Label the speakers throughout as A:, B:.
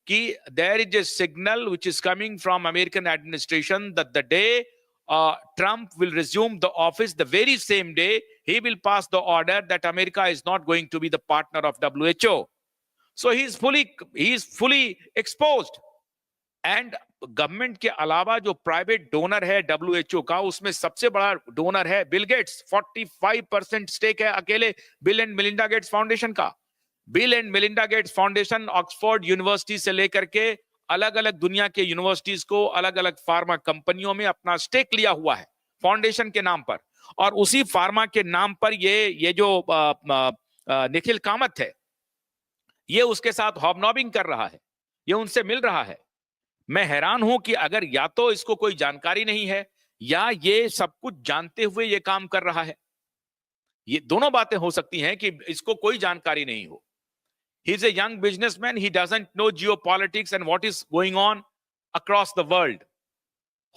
A: कि there is a signal which is coming from American administration that the day Trump will resume the office, the very same day he will pass the order that America is not going to be the partner of WHO. So he is fully exposed. And government के अलावा जो private donor है WHO का, उसमें सबसे बड़ा donor है Bill Gates. 45% stake है अकेले Bill and Melinda Gates Foundation का। Bill and Melinda Gates Foundation Oxford University से लेकर के अलग अलग दुनिया के यूनिवर्सिटीज को, अलग अलग फार्मा कंपनियों में अपना स्टेक लिया हुआ है फाउंडेशन के नाम पर। और उसी फार्मा के नाम पर ये जो निखिल कामत है, ये उसके साथ हॉबनॉबिंग कर रहा है, ये उनसे मिल रहा है। मैं हैरान हूं कि अगर या तो इसको कोई जानकारी नहीं है या ये सब कुछ जानते हुए ये काम कर रहा है। ये दोनों बातें हो सकती हैं कि इसको कोई जानकारी नहीं हो। He is a young businessman, he doesn't know geopolitics and what is going on across the world.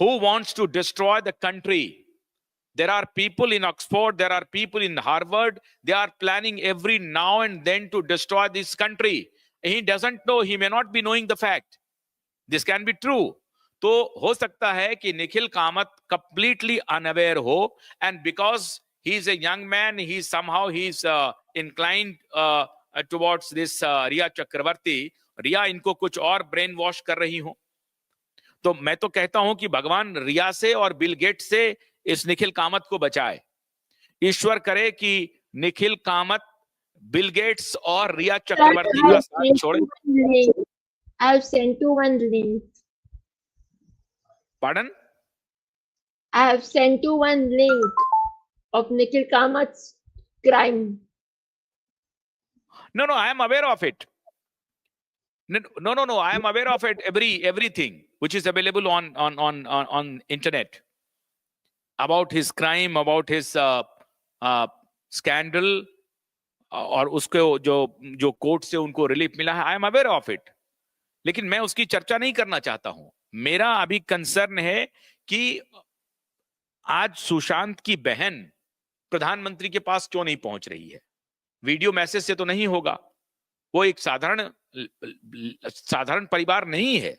A: Who wants to destroy the country? There are people in Oxford, there are people in Harvard, they are planning every now and then to destroy this country. He doesn't know, he may not be knowing the fact. This can be true. तो हो सकता है कि Nikhil Kamat completely unaware हो, and because he is a young man, he somehow is inclined towards this रिया चक्रवर्ती, रिया इनको कुछ और brain wash कर रही हो। तो मैं तो कहता हूं कि भगवान रिया से और बिल गेट से इस निखिल कामत को बचाए। ईश्वर करे कि निखिल कामत बिल गेट्स और रिया चक्रवर्ती का साथ छोड़े।
B: I've sent you one link.
A: Pardon?
B: I have sent you one link of Nikhil Kamat's crime.
A: No, I am aware of it. No, I am aware of it. Everything which is available on internet about his crime, about his scandal, और उसको जो court से उनको relief मिला है, I am aware of it. लेकिन मैं उसकी चर्चा नहीं करना चाहता हूं। मेरा अभी कंसर्न है कि आज सुशांत की बहन प्रधानमंत्री के पास क्यों नहीं पहुंच रही है। वीडियो मैसेज से तो नहीं होगा, वो एक साधारण परिवार नहीं है,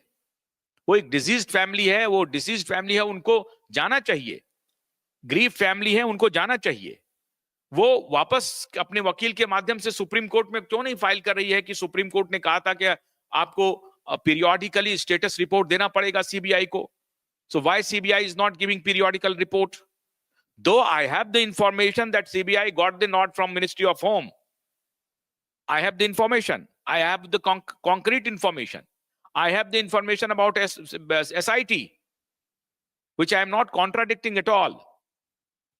A: वो एक डिजीज्ड फैमिली है। वो डिजीज्ड फैमिली है, उनको जाना चाहिए। ग्रीफ फैमिली है, उनको जाना चाहिए। वो वापस अपने वकील के माध्यम से सुप्रीम कोर्ट में क्यों नहीं फाइल कर रही है कि सुप्रीम कोर्ट ने कहा था कि आपको periodically status report देना पड़ेगा CBI को। So why CBI is not giving periodical report? Though I have the information that CBI got the nod from Ministry of Home, I have the information, I have the concrete information, I have the information about SIT, which I am not contradicting at all.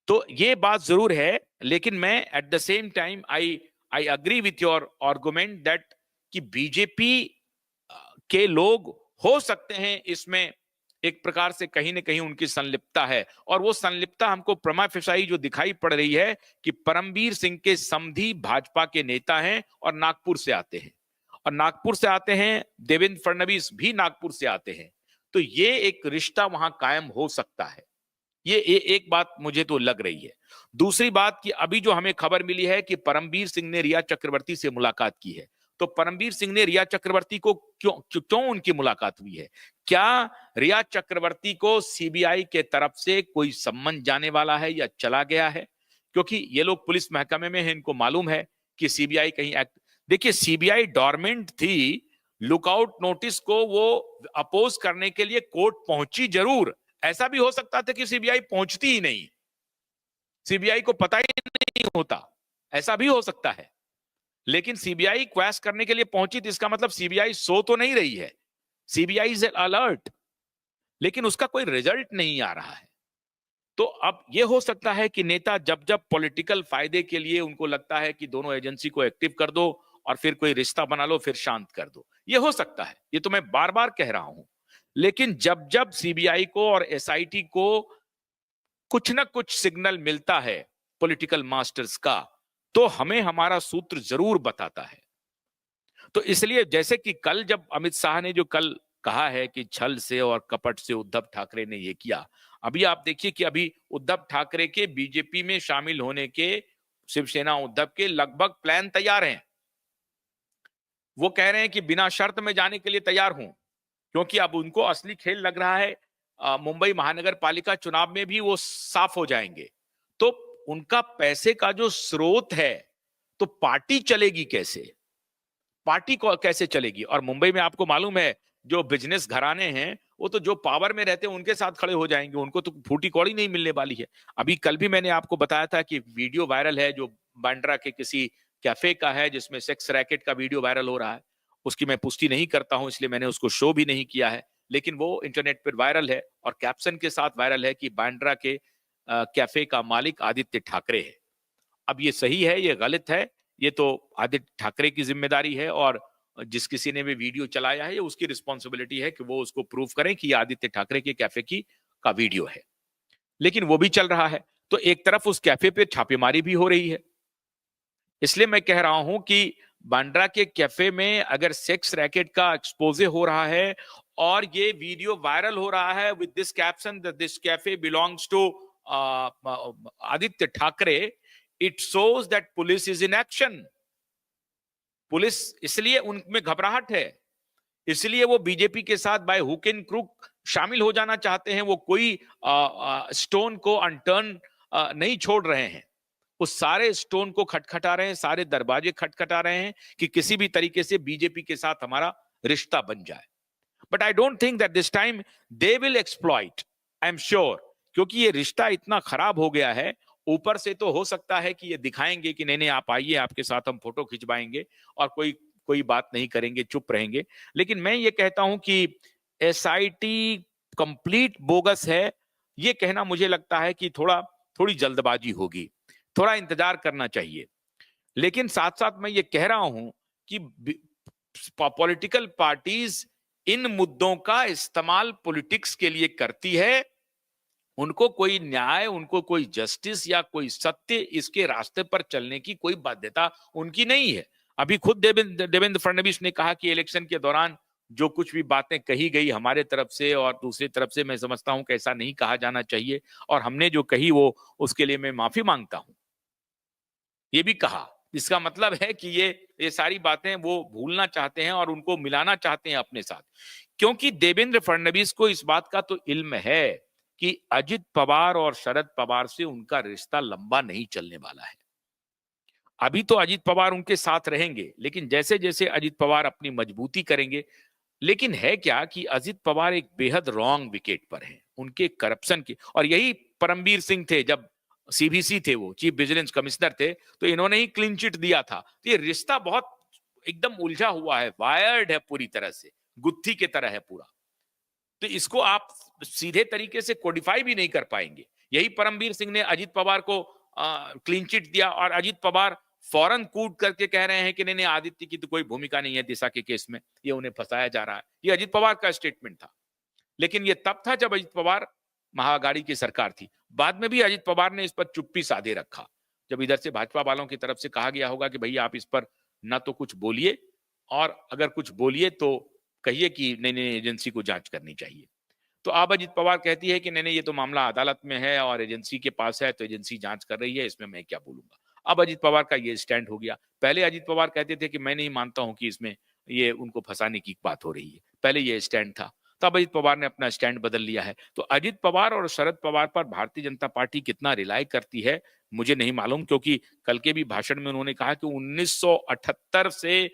A: तो ये बात जरूर है, लेकिन मैं at the same time I agree with your argument that कि BJP के लोग हो सकते हैं इसमें एक प्रकार से कहीं न कहीं उनकी संलिप्तता है। और वो संलिप्तता हमको प्रमा फेसाई जो दिखाई पड़ रही है कि परमबीर सिंह के समधी भाजपा के नेता हैं और नागपुर से आते हैं, और नागपुर से आते हैं देवेंद्र फडणवीस भी नागपुर से आते हैं। तो ये एक रिश्ता वहां कायम हो सकता है। ये एक बात मुझे तो लग रही है। दूसरी बात कि अभी जो हमें खबर मिली है कि परमबीर सिंह ने रिया चक्रवर्ती से मुलाकात की है। तो परमबीर सिंह ने रिया चक्रवर्ती को क्यों उनकी मुलाकात हुई है? क्या रिया चक्रवर्ती को सीबीआई के तरफ से कोई सम्मन जाने वाला है या चला गया है? क्योंकि ये लोग पुलिस महकमे में हैं, इनको मालूम है कि सीबीआई कहीं एक्ट। देखिए, सीबीआई डोरमेंट थी, लुकआउट नोटिस को वो अपोज करने के लिए कोर्ट पहुंची जरूर। ऐसा भी हो सकता था कि सीबीआई पहुंचती ही नहीं, सीबीआई को पता ही नहीं होता, ऐसा भी हो सकता है। लेकिन सीबीआई क्वेश करने के लिए पहुंची, तो इसका मतलब सीबीआई सो तो नहीं रही है, सीबीआई इज अलर्ट, लेकिन उसका कोई रिजल्ट नहीं आ रहा है। तो अब यह हो सकता है कि नेता जब जब पॉलिटिकल फायदे के लिए उनको लगता है कि दोनों एजेंसी को एक्टिव कर दो और फिर कोई रिश्ता बना लो, फिर शांत कर दो, यह हो सकता है। ये तो मैं बार बार कह रहा हूं। लेकिन जब जब सीबीआई को और एसआईटी को कुछ ना कुछ सिग्नल मिलता है पॉलिटिकल मास्टर्स का, तो हमें हमारा सूत्र जरूर बताता है। तो इसलिए जैसे कि कल जब अमित शाह ने जो कल कहा है कि छल से और कपट से उद्धव ठाकरे ने ये किया, अभी आप देखिए कि अभी उद्धव ठाकरे के बीजेपी में शामिल होने के, शिवसेना उद्धव के लगभग प्लान तैयार हैं। वो कह रहे हैं कि बिना शर्त में जाने के लिए तैयार हूं, क्योंकि अब उनको असली खेल लग रहा है। मुंबई महानगर पालिका चुनाव में भी वो साफ हो जाएंगे। तो उनका पैसे का जो स्रोत है, तो पार्टी चलेगी कैसे? पार्टी को कैसे चलेगी? और मुंबई में आपको मालूम है, जो बिजनेस घराने हैं वो तो जो पावर में रहते हैं उनके साथ खड़े हो जाएंगे, उनको तो फूटी कौड़ी नहीं मिलने वाली है। अभी कल भी मैंने आपको बताया था कि वीडियो वायरल है जो बांद्रा के किसी कैफे का है, जिसमें सेक्स रैकेट का वीडियो वायरल हो रहा है। उसकी मैं पुष्टि नहीं करता हूं, इसलिए मैंने उसको शो भी नहीं किया है, लेकिन वो इंटरनेट पर वायरल है और कैप्शन के साथ वायरल है कि बांद्रा के कैफे का मालिक आदित्य ठाकरे है। अब ये सही है, ये गलत है, ये तो आदित्य ठाकरे की जिम्मेदारी है, और जिस किसी ने भी वीडियो चलाया है ये उसकी रिस्पॉन्सिबिलिटी है कि वो उसको प्रूव करें कि ये आदित्य ठाकरे के कैफे की का वीडियो है। लेकिन वो भी चल रहा है, तो एक तरफ उस कैफे पे छापेमारी भी हो रही है। इसलिए मैं कह रहा हूं कि बांद्रा के कैफे में अगर सेक्स रैकेट का एक्सपोजे हो रहा है और ये वीडियो वायरल हो रहा है with this caption that this cafe belongs to Aaditya Thackeray, it shows that police is in action. Police इसलिए उनमें घबराहट है, इसलिए वो बीजेपी के साथ बाय हुक एंड क्रुक शामिल हो जाना चाहते हैं। वो कोई स्टोन को अनटर्न नहीं छोड़ रहे हैं, वो सारे स्टोन को खटखटा रहे हैं, सारे दरवाजे खटखटा रहे हैं कि किसी भी तरीके से बीजेपी के साथ हमारा रिश्ता बन जाए। But I don't think that this time they will exploit, I am sure, क्योंकि ये रिश्ता इतना खराब हो गया है। ऊपर से तो हो सकता है कि ये दिखाएंगे कि नहीं नहीं आप आइए, आपके साथ हम फोटो खिंचवाएंगे और कोई कोई बात नहीं करेंगे, चुप रहेंगे। लेकिन मैं ये कहता हूं कि एसआईटी कंप्लीट बोगस है, ये कहना मुझे लगता है कि थोड़ी जल्दबाजी होगी, थोड़ा इंतजार करना चाहिए। लेकिन साथ साथ मैं ये कह रहा हूं कि पॉलिटिकल पार्टीज इन मुद्दों का इस्तेमाल पॉलिटिक्स के लिए करती है। उनको कोई न्याय, उनको कोई जस्टिस या कोई सत्य, इसके रास्ते पर चलने की कोई बाध्यता उनकी नहीं है। अभी खुद देवेंद्र फडणवीस ने कहा कि इलेक्शन के दौरान जो कुछ भी बातें कही गई हमारे तरफ से और दूसरी तरफ से, मैं समझता हूं कि ऐसा नहीं कहा जाना चाहिए, और हमने जो कही वो उसके लिए मैं माफी मांगता हूं, ये भी कहा। इसका मतलब है कि ये सारी बातें वो भूलना चाहते हैं और उनको मिलाना चाहते हैं अपने साथ, क्योंकि देवेंद्र फडणवीस को इस बात का तो इल्म है कि अजित पवार और शरद पवार से उनका रिश्ता लंबा नहीं चलने वाला है। अभी तो अजित पवार उनके साथ रहेंगे, लेकिन जैसे जैसे अजित पवार अपनी मजबूती करेंगे, लेकिन है क्या कि अजित पवार एक बेहद रॉन्ग विकेट पर हैं, उनके करप्शन की, और यही परमबीर सिंह थे जब सीबीसी थे, वो चीफ विजिलेंस कमिश्नर थे, तो इन्होंने ही क्लीन चिट दिया था। तो ये रिश्ता बहुत एकदम उलझा हुआ है, वायर्ड है, पूरी तरह से गुत्थी की तरह है पूरा। तो इसको आप सीधे तरीके से कोडिफाई भी नहीं कर पाएंगे। यही परमबीर सिंह ने अजित पवार को क्लीन चिट दिया और अजित पवार फौरन कूद करके कह रहे हैं कि नहीं नहीं आदित्य की तो कोई भूमिका नहीं है दिशा के केस में, ये उन्हें फंसाया जा रहा है। ये अजित पवार का स्टेटमेंट था, लेकिन ये तब था जब अजित पवार महाअघाड़ी की सरकार थी। बाद में भी अजित पवार ने इस पर चुप्पी साधे रखा, जब इधर से भाजपा वालों की तरफ से कहा गया होगा कि भैया आप इस पर ना तो कुछ बोलिए, और अगर कुछ बोलिए तो कहिए कि नहीं नहीं एजेंसी को जांच करनी चाहिए। तो अब अजित पवार कहती है कि नहीं नहीं ये तो मामला अदालत में है और एजेंसी के पास है, तो एजेंसी जांच कर रही है, इसमें मैं क्या बोलूंगा। अब अजित पवार का ये स्टैंड हो गया। पहले अजित पवार कहते थे कि मैं नहीं मानता हूं कि इसमें ये उनको फंसाने की बात हो रही है, पहले ये स्टैंड था। तब अजित पवार ने अपना स्टैंड बदल लिया है। तो अजित पवार और शरद पवार पर भारतीय जनता पार्टी कितना रिलाई करती है मुझे नहीं मालूम, क्योंकि कल के भी भाषण में उन्होंने कहा कि 1978 से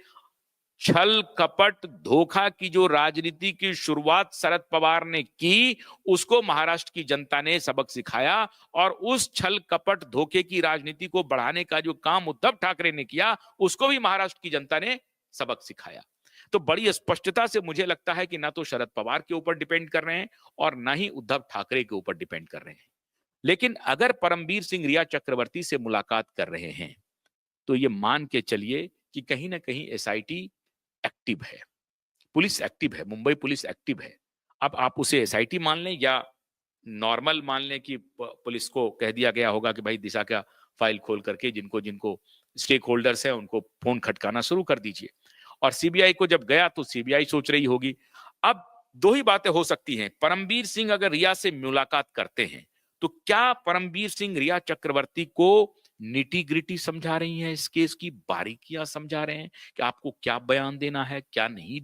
A: छल कपट धोखा की जो राजनीति की शुरुआत शरद पवार ने की, उसको महाराष्ट्र की जनता ने सबक सिखाया, और उस छल कपट धोखे की राजनीति को बढ़ाने का जो काम उद्धव ठाकरे ने किया, उसको भी महाराष्ट्र की जनता ने सबक सिखाया। तो बड़ी स्पष्टता से मुझे लगता है कि ना तो शरद पवार के ऊपर डिपेंड कर रहे हैं और ना ही उद्धव ठाकरे के ऊपर डिपेंड कर रहे हैं। लेकिन अगर परमबीर सिंह रिया चक्रवर्ती से मुलाकात कर रहे हैं, तो ये मान के चलिए कि कहीं ना कहीं एसआईटी एक्टिव है, पुलिस एक्टिव है, मुंबई पुलिस एक्टिव है। अब आप उसे एसआईटी मान लें या नॉर्मल मान लें कि पुलिस को कह दिया गया होगा कि भाई दिशा का फाइल खोल करके जिनको जिनको स्टेक होल्डर्स है उनको फोन खटकाना शुरू कर दीजिए। और सीबीआई को जब गया तो सीबीआई सोच रही होगी। अब दो ही बातें हो सकती हैं, परमबीर सिंह अगर रिया से मुलाकात करते हैं तो क्या परमबीर सिंह रिया चक्रवर्ती को निटी ग्रिटी समझा रही हैं, इस केस की बारीकियां समझा रहे हैं कि आपको क्या बयान देना है, क्या नहीं